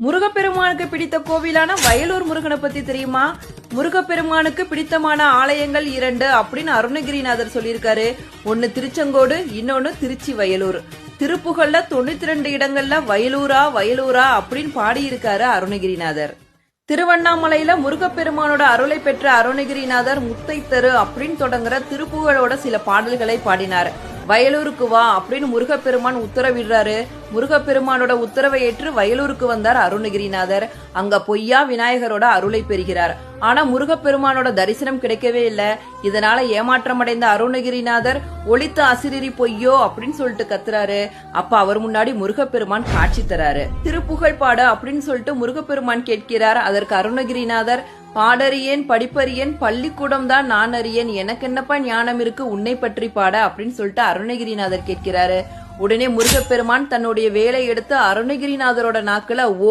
முருகப்பெருமானுக்கு பிடித்த கோவிலான வயலூர் முருகனை பத்தி தெரியுமா? முருகப்பெருமானுக்கு பிடித்தமான ஆலயங்கள் 2 அப்படின்னு அருணகிரிநாதர் சொல்லியிருக்காரு. ஒன்னு திருச்செங்கோடு, இன்னொன்னு திருச்சி வயலூர். திருப்புகள்ல 92 இடங்கள்ல வயலூரா வயலூரா அப்படின்னு பாடியிருக்காரு அருணகிரிநாதர். திருவண்ணாமலையில முருகப்பெருமானோட அருளை பெற்ற அருணகிரிநாதர் முத்தை தரு அப்படின்னு தொடங்குற திருப்புகழோட சில பாடல்களை பாடினார். வயலூருக்கு வா அப்படின்னு முருகப்பெருமான் உத்தரவிடுறாரு. முருகப்பெருமானோட உத்தரவை ஏற்று வயலூருக்கு வந்தார் அருணகிரிநாதர். அங்க பொய்யா விநாயகரோட அருளை பெறுகிறார். ஆனா முருகப்பெருமானோட தரிசனம் கிடைக்கவே இல்ல. இதனால ஏமாற்றமடைந்த அருணகிரிநாதர் ஒளித்த அசிரிரி பொய்யோ அப்படின்னு சொல்லிட்டு கத்துறாரு. அப்ப அவர் முன்னாடி முருகப்பெருமான் காட்சி தராரு. திருப்புகழ் பாடு அப்படின்னு சொல்லிட்டு முருகப்பெருமான் கேட்கிறார். அதற்கு அருணகிரிநாதர், பாடறியேன் படிப்பறியேன் பள்ளிக்கூடம் தான் நான் அறியேன், எனக்கு என்னப்பா ஞானம் இருக்கு உன்னை பற்றி பாட அப்படின்னு சொல்லிட்டு அருணகிரிநாதர் கேட்கிறாரு. உடனே முருகப்பெருமான் தன்னுடைய வேலை எடுத்து அருணகிரிநாதரோட நாக்குல ஓ